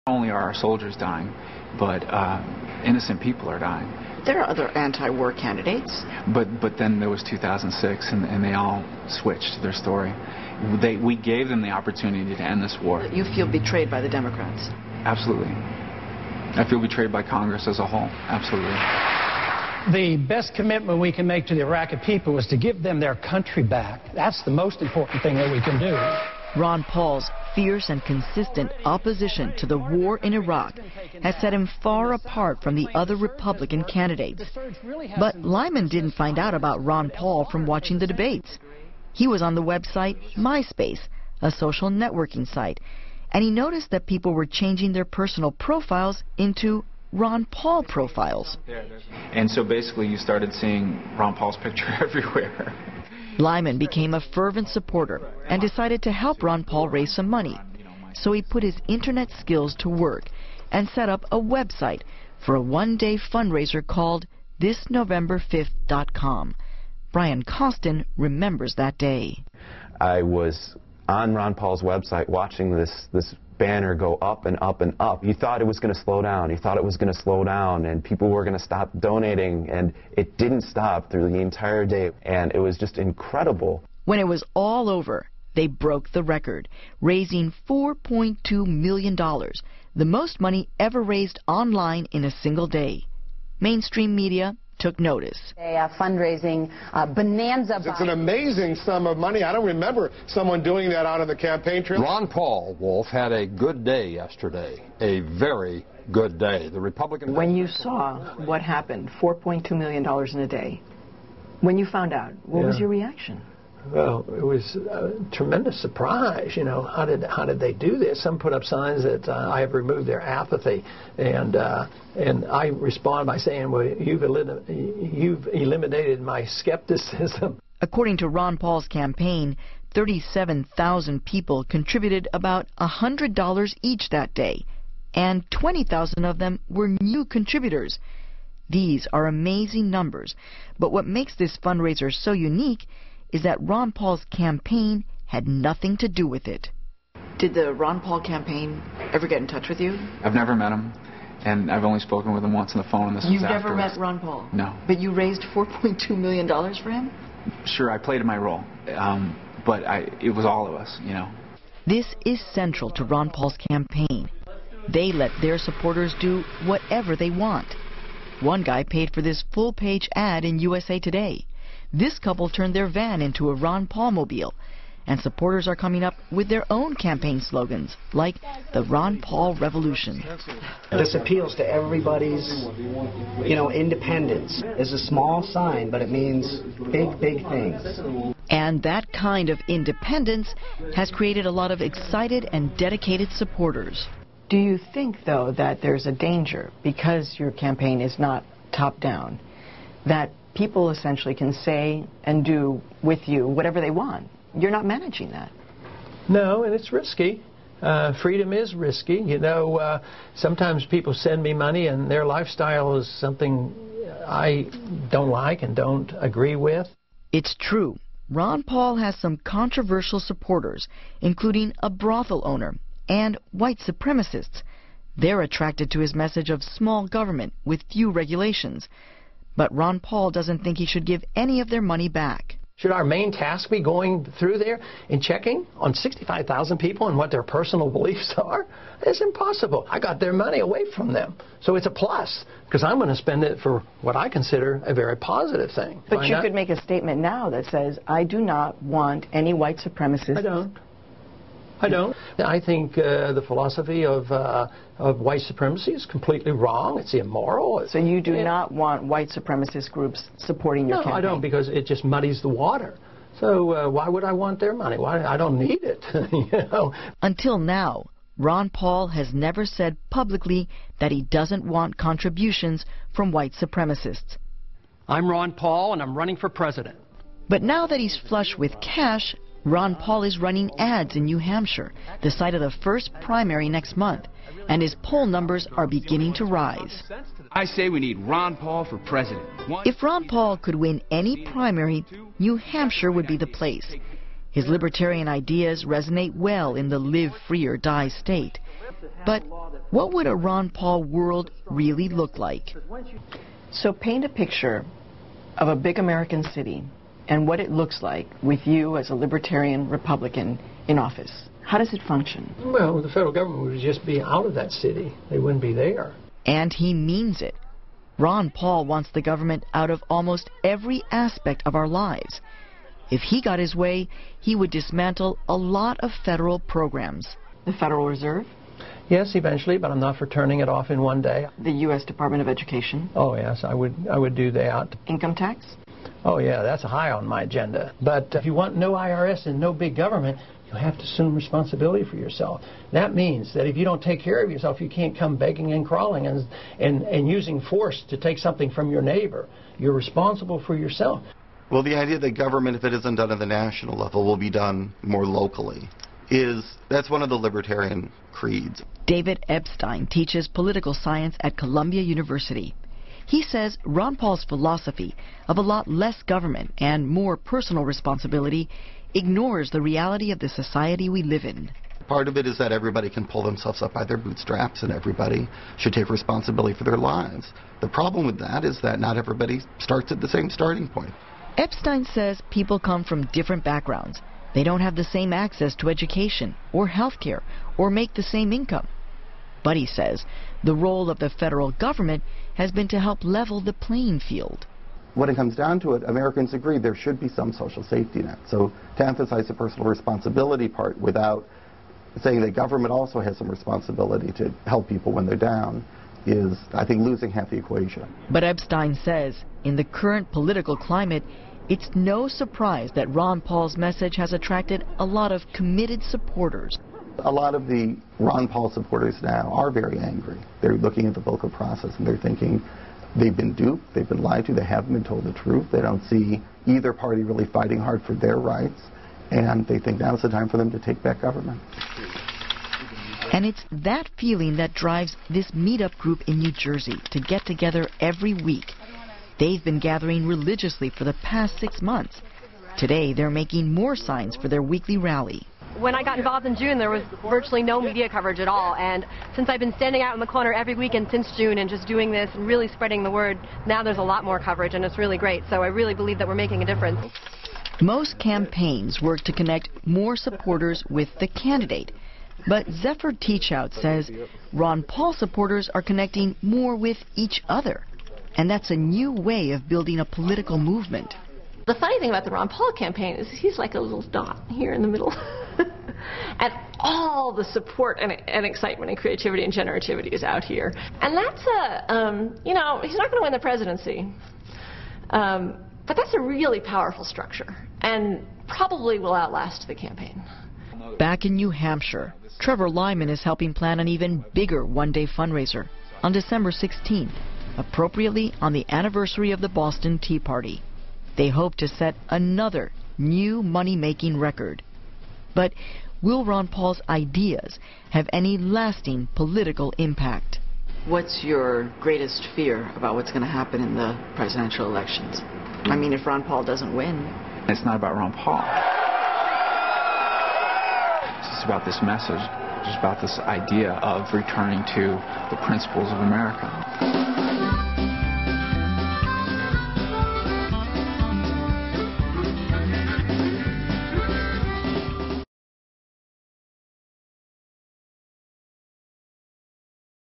Not only are our soldiers dying, but innocent people are dying. There are other anti-war candidates. But then there was 2006, and they all switched their story. We gave them the opportunity to end this war. You feel betrayed by the Democrats? Absolutely. I feel betrayed by Congress as a whole. Absolutely. The best commitment we can make to the Iraqi people is to give them their country back. That's the most important thing that we can do. Ron Paul's fierce and consistent opposition to the war in Iraq has set him far apart from the other Republican candidates. But Lyman didn't find out about Ron Paul from watching the debates. He was on the website MySpace, a social networking site, and he noticed that people were changing their personal profiles into Ron Paul profiles. And so basically you started seeing Ron Paul's picture everywhere. Lyman became a fervent supporter and decided to help Ron Paul raise some money. So he put his internet skills to work and set up a website for a one-day fundraiser called thisnovember5th.com. Brian Costin remembers that day. I was on Ron Paul's website watching this banner go up and up and up. He thought it was going to slow down. He thought it was going to slow down and people were going to stop donating, and it didn't stop through the entire day, and it was just incredible. When it was all over, they broke the record, raising $4.2 million, the most money ever raised online in a single day. Mainstream media took notice. A fundraising bonanza. It's an amazing sum of money. I don't remember someone doing that out on the campaign trail. Ron Paul, Wolf, had a good day yesterday, a very good day. The Republican... When you saw what happened, $4.2 million in a day, when you found out, what was your reaction? Well, it was a tremendous surprise. You know, how did they do this? Some put up signs that I have removed their apathy, and I respond by saying, well, you've eliminated my skepticism. According to Ron Paul's campaign, 37,000 people contributed about $100 each that day, and 20,000 of them were new contributors. These are amazing numbers, but what makes this fundraiser so unique is that Ron Paul's campaign had nothing to do with it. Did the Ron Paul campaign ever get in touch with you? I've never met him, and I've only spoken with him once on the phone. You've never met Ron Paul? No. But you raised $4.2 million for him? Sure, I played my role, but it was all of us, you know. This is central to Ron Paul's campaign. They let their supporters do whatever they want. One guy paid for this full-page ad in USA Today. This couple turned their van into a Ron Paul mobile, and supporters are coming up with their own campaign slogans, like the Ron Paul Revolution. This appeals to everybody's, independence. It's a small sign, but it means big, big things. And that kind of independence has created a lot of excited and dedicated supporters. Do you think, though, that there's a danger, because your campaign is not top-down, that people essentially can say and do with you whatever they want? You're not managing that. No, and it's risky. Freedom is risky. Sometimes people send me money and their lifestyle is something I don't like and don't agree with. It's true. Ron Paul has some controversial supporters, including a brothel owner and white supremacists. They're attracted to his message of small government with few regulations. But Ron Paul doesn't think he should give any of their money back. Should our main task be going through there and checking on 65,000 people and what their personal beliefs are? It's impossible. I got their money away from them. So it's a plus, because I'm going to spend it for what I consider a very positive thing. But you could make a statement now that says, I do not want any white supremacists. I don't. I think the philosophy of white supremacy is completely wrong. It's immoral. So you do not want white supremacist groups supporting your campaign? No, I don't, because it just muddies the water. So why would I want their money? I don't need it. Until now, Ron Paul has never said publicly that he doesn't want contributions from white supremacists. I'm Ron Paul, and I'm running for president. But now that he's flush with cash, Ron Paul is running ads in New Hampshire, the site of the first primary next month, and his poll numbers are beginning to rise. I say we need Ron Paul for president. If Ron Paul could win any primary, New Hampshire would be the place. His libertarian ideas resonate well in the live free or die state. But what would a Ron Paul world really look like? So paint a picture of a big American city and what it looks like with you as a libertarian Republican in office. How does it function? Well, the federal government would just be out of that city. They wouldn't be there. And he means it. Ron Paul wants the government out of almost every aspect of our lives. If he got his way, he would dismantle a lot of federal programs. The Federal Reserve? Yes, eventually, but I'm not for turning it off in one day. The U.S. Department of Education? Oh, yes, I would do that. Income tax? Oh, yeah, that's high on my agenda. But if you want no IRS and no big government, you have to assume responsibility for yourself. That means that if you don't take care of yourself, you can't come begging and crawling and using force to take something from your neighbor. You're responsible for yourself. Well, the idea that government, if it isn't done at the national level, will be done more locally, that's one of the libertarian creeds. David Epstein teaches political science at Columbia University. He says Ron Paul's philosophy of a lot less government and more personal responsibility ignores the reality of the society we live in. Part of it is that everybody can pull themselves up by their bootstraps and everybody should take responsibility for their lives. The problem with that is that not everybody starts at the same starting point. Epstein says people come from different backgrounds. They don't have the same access to education or health care or make the same income. But he says the role of the federal government has been to help level the playing field. When it comes down to it, Americans agree there should be some social safety net. So to emphasize the personal responsibility part without saying that government also has some responsibility to help people when they're down is, I think, losing half the equation. But Epstein says in the current political climate, it's no surprise that Ron Paul's message has attracted a lot of committed supporters. A lot of the Ron Paul supporters now are very angry. They're looking at the political process and they're thinking they've been duped, they've been lied to, they haven't been told the truth. They don't see either party really fighting hard for their rights, and they think now's the time for them to take back government. And it's that feeling that drives this meetup group in New Jersey to get together every week. They've been gathering religiously for the past 6 months. Today, they're making more signs for their weekly rally. When I got involved in June, there was virtually no media coverage at all, and since I've been standing out in the corner every weekend since June and just doing this and really spreading the word, now there's a lot more coverage, and it's really great. So I really believe that we're making a difference. Most campaigns work to connect more supporters with the candidate. But Zephyr Teachout says Ron Paul supporters are connecting more with each other. And that's a new way of building a political movement. The funny thing about the Ron Paul campaign is he's like a little dot here in the middle. And all the support and excitement and creativity and generativity is out here. And that's he's not going to win the presidency. But that's a really powerful structure and probably will outlast the campaign. Back in New Hampshire, Trevor Lyman is helping plan an even bigger one-day fundraiser on December 16th, appropriately on the anniversary of the Boston Tea Party. They hope to set another new money-making record. But will Ron Paul's ideas have any lasting political impact? What's your greatest fear about what's going to happen in the presidential elections? I mean, if Ron Paul doesn't win. It's not about Ron Paul. It's just about this message, just about this idea of returning to the principles of America.